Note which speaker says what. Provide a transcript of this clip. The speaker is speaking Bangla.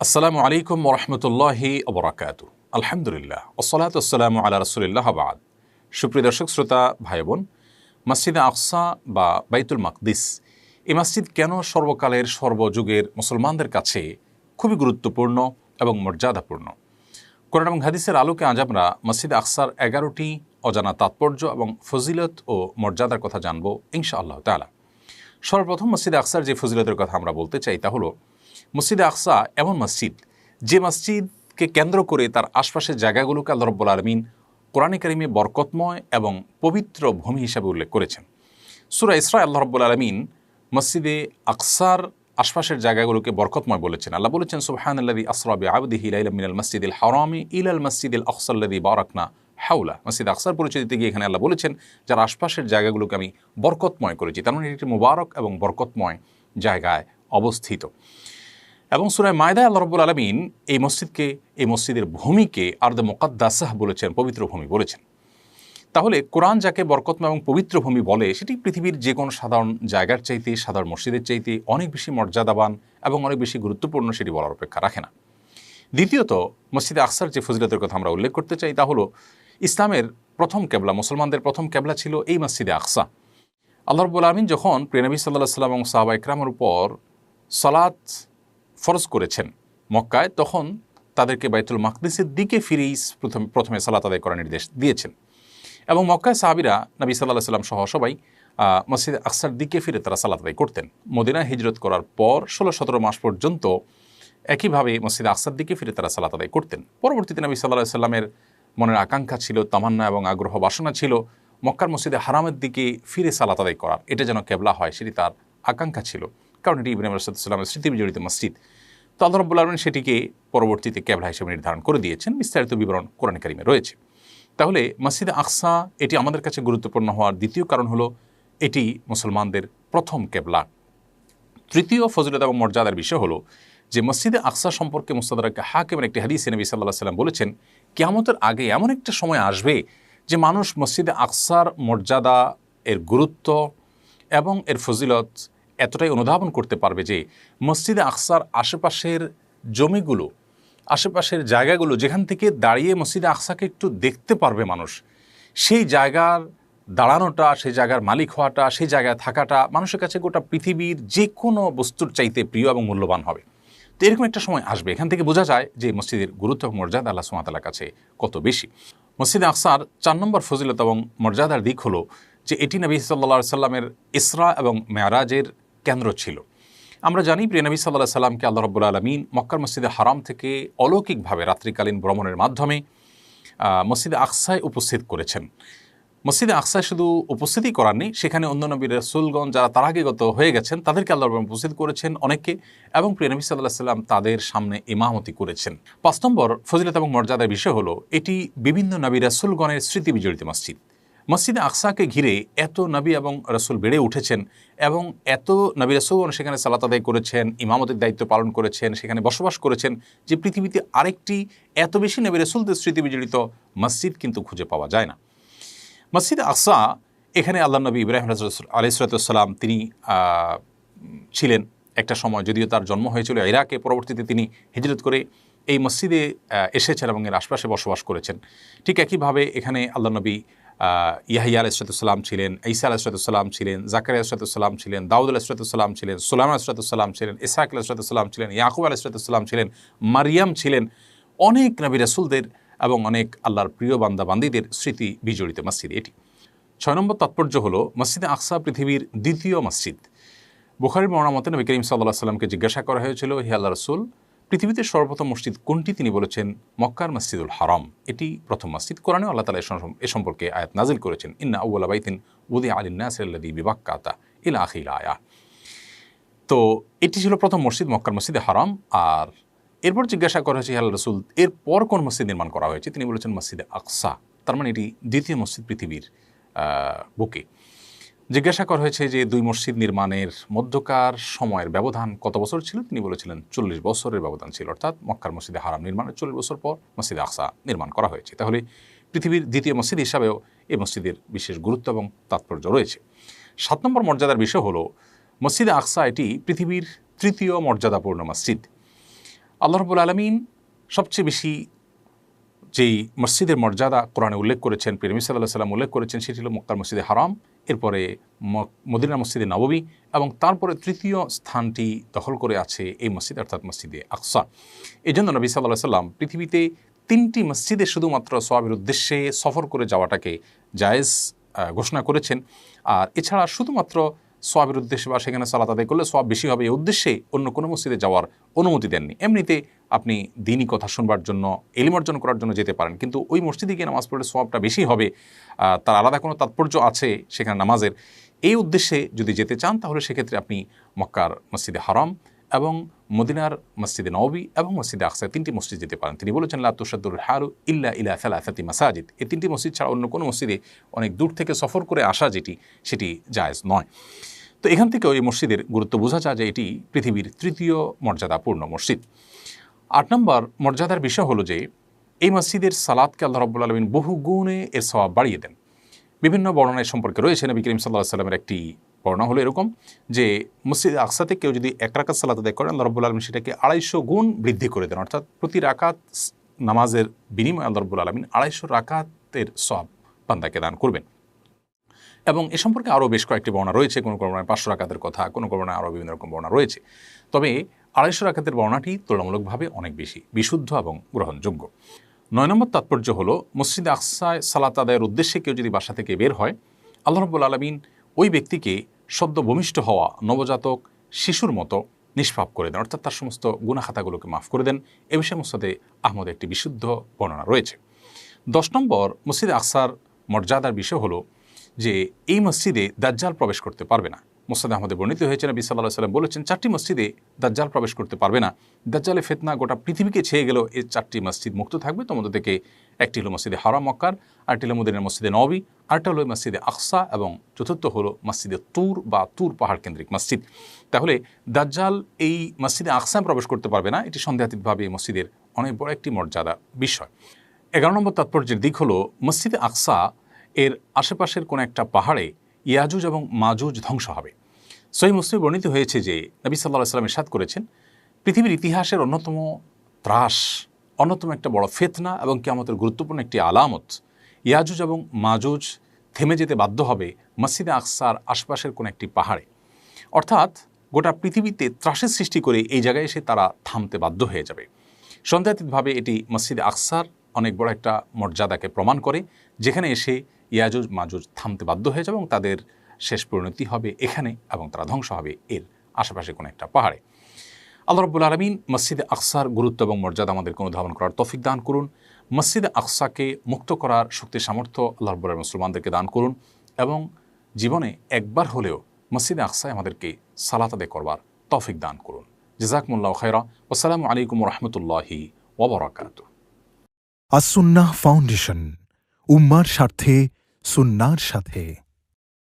Speaker 1: আসসালামু আলাইকুম ওরহমতুল্লাহি ওবরাকাতু। আলহামদুলিল্লাহ ওসসালাতু ওয়াসসালামু আলা রাসূলিল্লাহ বাদ। সুপ্রিয় দর্শক শ্রোতা ভাই বোন, মসজিদে আকসা বা বাইতুল মাকদিস এই মসজিদ কেন সর্বকালের সর্বযুগের মুসলমানদের কাছে খুবই গুরুত্বপূর্ণ এবং মর্যাদাপূর্ণ? কোরআন এবং হাদিসের আলোকে আজ আমরা মসজিদে আকসার 11টি অজানা তাৎপর্য এবং ফজিলত ও মর্যাদার কথা জানব ইনশাআল্লাহ তাআলা। সর্বপ্রথম মসজিদে আকসার যে ফজিলতের কথা আমরা বলতে চাই তা হলো, মসজিদে আকসা এমন মসজিদ যে মসজিদকে কেন্দ্র করে তার আশপাশের জায়গাগুলোকে আল্লাহ রাব্বুল আলামিন কোরআনে কারিমে বরকতময় এবং পবিত্র ভূমি হিসাবে উল্লেখ করেছেন। সূরা ইসরা আল্লাহ রাব্বুল আলামিন মসজিদে আকসার আশপাশের জায়গাগুলোকে বরকতময় বলেছেন। আল্লাহ বলেছেন, সুবহানাল্লাযী আসরা বিআবদিহি লাইলাম মিনাল মাসজিদিল হারামি ইলাল মাসজিদিল আকসাল্লাযী বারাকনা হাওলা। মসজিদ আকসার পরিচয় দিতে গিয়ে এখানে আল্লাহ বলেছেন, যার আশপাশের জায়গাগুলোকে আমি বরকতময় করেছি। তার মানে একটি মুবারক এবং বরকতময় জায়গায় অবস্থিত। এবং সূরা মায়দায় আল্লাহ রাব্বুল আলামিন এই মসজিদকে, এই মসজিদের ভূমিকে আরদে মুকাদ্দাসাহ বলেছেন, পবিত্র ভূমি বলেছেন। তাহলে কোরআন যাকে বরকতময় এবং পবিত্র ভূমি বলে, সেটি পৃথিবীর যে কোনো সাধারণ জায়গার চাইতে, সাধারণ মসজিদের চাইতে অনেক বেশি মর্যাদাবান এবং অনেক বেশি গুরুত্বপূর্ণ, সেটি বলার অপেক্ষা রাখে না। দ্বিতীয়ত, মসজিদে আকসার যে ফজিলতের কথা আমরা উল্লেখ করতে চাই তা হলো, ইসলামের প্রথম কেবলা, মুসলমানদের প্রথম কেবলা ছিল এই মসজিদে আকসা। আল্লাহ রাব্বুল আলামিন যখন প্রিয় নবী সাল্লাল্লাহু আলাইহি ওয়াসাল্লাম এবং সাহাবা ইকরামের উপর সালাত ফরজ করেছেন মক্কায়, তখন তাদেরকে বাইতুল মাকদিসের দিকে ফিরেই প্রথমে সালাত আদায় করার নির্দেশ দিয়েছেন। এবং মক্কায় সাহাবীরা নবী সাল্লাল্লাহু আলাইহি ওয়াসাল্লাম সহ সবাই মসজিদ আকসার দিকে ফিরে তারা সালাত আদায় করতেন। মদিনায় হিজরত করার পর 16-17 মাস পর্যন্ত একইভাবে মসজিদ আকসার দিকে ফিরে তারা সালাত আদায় করতেন। পরবর্তীতে নবী সাল্লাল্লাহু আলাইহি ওয়াসাল্লামের মনের আকাঙ্ক্ষা ছিল, তামান্না এবং আগ্রহ বাসনা ছিল মক্কার মসজিদে হারামের দিকে ফিরে সালাত আদায় করার। এটা যেন কেবলা হয়, সেটি তার আকাঙ্ক্ষা ছিল, কারণ এটি ইব্রাহিম আলাইহিস সালামের স্মৃতি বিজড়িত মসজিদ। তো আল্লাহ রাব্বুল আলামিন সেটিকে পরবর্তীতে কেবলা হিসেবে নির্ধারণ করে দিয়েছেন। বিস্তারিত বিবরণ কোরআন কারিমে রয়েছে। তাহলে মসজিদে আকসা এটি আমাদের কাছে গুরুত্বপূর্ণ হওয়ার দ্বিতীয় কারণ হলো, এটি মুসলমানদের প্রথম কেবলা। তৃতীয় ফজিলত এবং মর্যাদার বিষয় হলো যে, মসজিদে আকসা সম্পর্কে মুস্তাদরাক হাকিমের একটি হাদিসে নবী সাল্লাল্লাহু আলাইহি ওয়াসাল্লাম বলেছেন, কিয়ামতের আগে এমন একটা সময় আসবে যে মানুষ মসজিদে আকসার মর্যাদা, এর গুরুত্ব এবং এর ফজিলত এতটাই অনুধাবন করতে পারবে যে মসজিদে আকসার আশেপাশের জমিগুলো, আশেপাশের জায়গাগুলো যেখান থেকে দাঁড়িয়ে মসজিদে আকসাকে একটু দেখতে পারবে মানুষ, সেই জায়গার দাঁড়ানোটা, সেই জায়গার মালিক হওয়াটা, সেই জায়গায় থাকাটা মানুষের কাছে গোটা পৃথিবীর যে কোনো বস্তুর চাইতে প্রিয় এবং মূল্যবান হবে। তো এরকম একটা সময় আসবে। এখান থেকে বোঝা যায় যে মসজিদের গুরুত্ব এবং মর্যাদা আল্লাহ সুবহানাহু ওয়া তাআলার কাছে কত বেশি। মসজিদে আকসার 4 নম্বর ফজিলত এবং মর্যাদার দিক হলো যে এটি নবী সাল্লাল্লাহু আলাইহি সাল্লামের ইসরা এবং মেরাজের কেন্দ্র ছিল। আমরা জানি প্রিয় নবী সাল্লাল্লাহু আলাইহি সাল্লামকে আল্লাহ রাব্বুল আলামিন মক্কার মসজিদে হারাম থেকে অলৌকিকভাবে রাত্রিকালীন ভ্রমণের মাধ্যমে মসজিদে আকসায় উপস্থিত করেছেন। মসজিদে আকসায় শুধু উপস্থিতি করার নেই, সেখানে অন্য নবী রাসূলগণ যারা তার আগে গত হয়ে গেছেন তাদেরকে আল্লাহ রাব্বুল আলামিন উপস্থিত করেছেন অনেককে, এবং প্রিয় নবী সাল্লাল্লাহু আলাইহি সাল্লাম তাদের সামনে ইমামতি করেছেন। 5 নম্বর ফজিলত এবং মর্যাদার বিষয় হলো, এটি বিভিন্ন নবী রাসূলগণের স্মৃতি বিজড়িত মসজিদ। মসজিদে আকসাকে ঘিরে এত নবী এবং রাসূল বেড়ে উঠেছেন এবং এত নবী রাসূলগণ সেখানে সালাত আদায় করেছেন, ইমামতের দায়িত্ব পালন করেছেন, সেখানে বসবাস করেছেন, যে পৃথিবীতে আরেকটি এত বেশি নবী রাসূলদের স্মৃতি বিজড়িত মসজিদ কিন্তু খুঁজে পাওয়া যায় না। মসজিদে আকসা, এখানে আল্লাহ নবী ইব্রাহিম আলাইহিস সালাম তিনি ছিলেন একটা সময়, যদিও তার জন্ম হয়েছিল ইরাকে, পরবর্তীতে তিনি হিজরত করে এই মসজিদে এসেছেন এবং এর আশপাশে বসবাস করেছেন। ঠিক একইভাবে এখানে আল্লাহ নবী ইয়াহইয়া আলাইহিস সালাম ছিলেন, ঈসা আলাইহিস সালাম ছিলেন, জাকারিয়া আলাইহিস সালাম ছিলেন, দাউদ আলাইহিস সালাম ছিলেন, সুলাইমান আলাইহিস সালাম ছিলেন, ইসহাক আলাইহিস সালাম ছিলেন, ইয়াকুব আলাইহিস সালাম ছিলেন, মারিয়াম ছিলেন। অনেক নবী রাসূলদের এবং অনেক আল্লাহর প্রিয় বান্দা বান্দীদের স্মৃতি বিজড়িত মসজিদ এটি। 6 নম্বর তাৎপর্য হলো, মসজিদে আকসা পৃথিবীর দ্বিতীয় মসজিদ। বুখারীর বর্ণনা মতে নবী করিম সাল্লাল্লাহু আলাইহি ওয়াসাল্লামকে জিজ্ঞাসা করা হয়েছিল, হে আল্লাহর রাসূল, পৃথিবীতে সর্বপ্রথম মসজিদ কোনটি? তিনি বলেছেন, মক্কার মসজিদুল হারাম, এটি প্রথম মসজিদ। কোরআনেও আল্লাহ তাআলা এ সম্পর্কে আয়াত নাজিল করেছেন, ইন্না আউওয়ালা বাইতিন উযিআ লিন-নাসি আল্লাযী বিবাক্কাতা ইলা আখিল আয়া। তো এটি ছিল প্রথম মসজিদ, মক্কার মসজিদে হারাম। আর এরপর জিজ্ঞাসা করা হয়েছে, হে আল্লাহর রাসূল, এরপর কোন মসজিদ নির্মাণ করা হয়েছে? তিনি বলেছেন মসজিদে আকসা। তার মানে এটি দ্বিতীয় মসজিদ পৃথিবীর বুকে। জিজ্ঞাসা করা হয়েছে যে 2 মসজিদ নির্মাণের মধ্যকার সময়ের ব্যবধান কত বছর ছিল? তিনি বলেছিলেন 40 বছরের ব্যবধান ছিল, অর্থাৎ মক্কার মসজিদে হারাম নির্মাণের 40 বছর পর মসজিদে আকসা নির্মাণ করা হয়েছে। তাহলে পৃথিবীর দ্বিতীয় মসজিদ হিসাবেও এই মসজিদের বিশেষ গুরুত্ব এবং তাৎপর্য রয়েছে। 7 নম্বর মর্যাদার বিষয় হলো, মসজিদে আকসা এটি পৃথিবীর তৃতীয় মর্যাদাপূর্ণ মসজিদ। আল্লাহ রাব্বুল আলামিন সবচেয়ে বেশি যেই মসজিদের মর্যাদা কোরআনে উল্লেখ করেছেন, প্রিয় নবী সাল্লাল্লাহু আলাইহি ওয়াসাল্লাম উল্লেখ করেছেন, সেটি হলো মক্কার মসজিদে হারাম, এরপরে মদিনার মসজিদে নববী, এবং তারপরে তৃতীয় স্থানটি দখল করে আছে এই মসজিদ, অর্থাৎ মসজিদে আকসা। এই জন্য নবী সাল্লাল্লাহু আলাইহি ওয়াসাল্লাম পৃথিবীতে 3টি মসজিদে শুধুমাত্র সওয়াবের উদ্দেশ্যে সফর করে যাওয়াটাকে জায়েজ ঘোষণা করেছেন। আর এছাড়া শুধুমাত্র সওয়াবের উদ্দেশ্যে বা সেখানে সালাত আদায় করলে সওয়াব বেশি হবে এই উদ্দেশ্যে অন্য কোনো মসজিদে যাওয়ার অনুমতি দেননি। এমনিতে আপনি দিনী কথা শুনবার জন্য, ইলম অর্জন করার জন্য যেতে পারেন, কিন্তু ওই মসজিদে গিয়ে নামাজ পড়লে সওয়াবটা বেশি হবে, তার আলাদা কোনো তাৎপর্য আছে সেখানে নামাজের, এই উদ্দেশ্যে যদি যেতে চান তাহলে সেক্ষেত্রে আপনি মক্কার মসজিদে হারাম এবং মদিনার মসজিদে নববী এবং মসজিদে আকসা 3টি মসজিদ যেতে পারেন। তিনি বলেছেন লা তুশাদ্দুল রিহালু ইল্লা ইলা সালাসাতি মাসাজিদ, এই 3টি মসজিদ ছাড়া অন্য কোনো মসজিদে অনেক দূর থেকে সফর করে আসা সেটি জায়েজ নয়। তো এখান থেকেও এই মসজিদের গুরুত্ব বোঝা যায় যে এটি পৃথিবীর 3য় মর্যাদাপূর্ণ মসজিদ। 8 নম্বর মর্যাদার বিষয় হলো যে এই মসজিদের সালাতকে আল্লাহ রাব্বুল আলামিন বহু গুণে এর সওয়াব বাড়িয়ে দেন। বিভিন্ন বর্ণনায় সম্পর্কে রয়েছে। নবী করিম সাল্লাল্লাহু আলাইহি ওয়াসাল্লামের একটি বর্ণনা হলো এরকম যে মসজিদে আকসাতে কেউ যদি 1 রাকাত সালাত আদায় করেন, আল্লাহ রাব্বুল আলামিন সেটাকে 250 গুণ বৃদ্ধি করে দেন, অর্থাৎ প্রতি রাকাত নামাজের বিনিময়ে আল্লাহ রাব্বুল আলামিন 250 রাকাতের সওয়াব বান্দাকে দান করবেন। এবং এ সম্পর্কে আরও বেশ কয়েকটি বর্ণনা রয়েছে, কোনো বর্ণনায় 500 রাকাতের কথা, কোনো বর্ণনায় আরও বিভিন্ন রকম বর্ণনা রয়েছে। তবে 250 রাকাতের বর্ণনাটি তুলনামূলকভাবে অনেক বেশি বিশুদ্ধ এবং গ্রহণযোগ্য। 9 নম্বর তাৎপর্য হলো মসজিদে আকসায় সালাত আদায়ের উদ্দেশ্যে কেউ যদি বাসা থেকে বের হয়, আল্লাহ রাব্বুল আলামিন ওই ব্যক্তিকে সদ্য ভূমিষ্ঠ হওয়া নবজাতক শিশুর মতো নিষ্পাপ করে দেন, অর্থাৎ তার সমস্ত গুনাহ খাতাগুলোকে মাফ করে দেন। এ বিষয়ে মুসনাদে আহমদ একটি বিশুদ্ধ বর্ণনা রয়েছে। 10 নম্বর মসজিদে আকসার মর্যাদার বিষয় হলো যে এই মসজিদে দাজ্জাল প্রবেশ করতে পারবে না। মুসনাদে আহমদে বর্ণিত হয়েছে, নবী সাল্লাল্লাহু আলাইহি ওয়াসাল্লাম বলেছেন 4টি মসজিদে দাজ্জাল প্রবেশ করতে পারবে না। দাজ্জালের ফিতনা গোটা পৃথিবীকে ছেয়ে গেল, এই 4টি মসজিদ মুক্ত থাকবে। তোর মধ্যে থেকে একটি হলো মসজিদে হারাম মক্কার, আরেকটি হলো মদিনার মসজিদে নববী, আরেকটা হলো মসজিদে আকসা, এবং চতুর্থ হলো মসজিদে তুর বা তুর পাহাড় কেন্দ্রিক মসজিদ। তাহলে দাজ্জাল এই মসজিদে আকসায় প্রবেশ করতে পারবে না, এটি সন্দেহাতীতভাবে এই মসজিদের অনেক বড় একটি মর্যাদার বিষয়। 11 নম্বর তাৎপর্যের দিক হলো মসজিদে আকসা এর আশেপাশের কোনো একটা পাহাড়ে ইয়াজুজ এবং মাজুজ ধ্বংস হবে। সহিহ মুসলিমে বর্ণিত হয়েছে যে নবী সাল্লাল্লাহু আলাইহি ওয়াসাল্লাম ইরশাদ করেছেন, পৃথিবীর ইতিহাসের অন্যতম ত্রাস, অন্যতম একটা বড় ফিতনা এবং কিয়ামতের গুরুত্বপূর্ণ একটি আলামত, ইয়াজুজ এবং মাজুজ থেমে যেতে বাধ্য হবে মসজিদে আকসার আশপাশের কোনো একটি পাহাড়ে। অর্থাৎ গোটা পৃথিবীতে ত্রাসের সৃষ্টি করে এই জায়গায় এসে তারা থামতে বাধ্য হয়ে যাবে। সন্দেহাতীতভাবে এটি মসজিদে আকসার অনেক বড় একটা মর্যাদাকে প্রমাণ করে, যেখানে এসে ইয়াজুজ মাজুজ থামতে বাধ্য হয়ে যাবে এবং তাদের শেষ পরিণতি হবে এখানে, এবং তারা ধ্বংস হবে এর আশেপাশে কোনো একটা পাহাড়ে। আল্লাহ রাব্বুল আলামিন মসজিদে আকসার গুরুত্ব এবং মর্যাদা আমাদেরকে অনুধাবন করার তৌফিক দান করুন। মসজিদে আকসাকে মুক্ত করার শক্তি সামর্থ্য আল্লাহ রাব্বুল আলামিন মুসলমানদেরকে দান করুন, এবং জীবনে একবার হলেও মসজিদে আকসায় আমাদেরকে সালাত আদায় করবার তৌফিক দান করুন। জাযাকুমুল্লাহু খায়রা। আসসালামু আলাইকুম ওয়া রাহমাতুল্লাহি ওয়া বারাকাতুহু।
Speaker 2: আস-সুন্নাহ ফাউন্ডেশন, উম্মার স্বার্থে সুন্নাহর সাথে।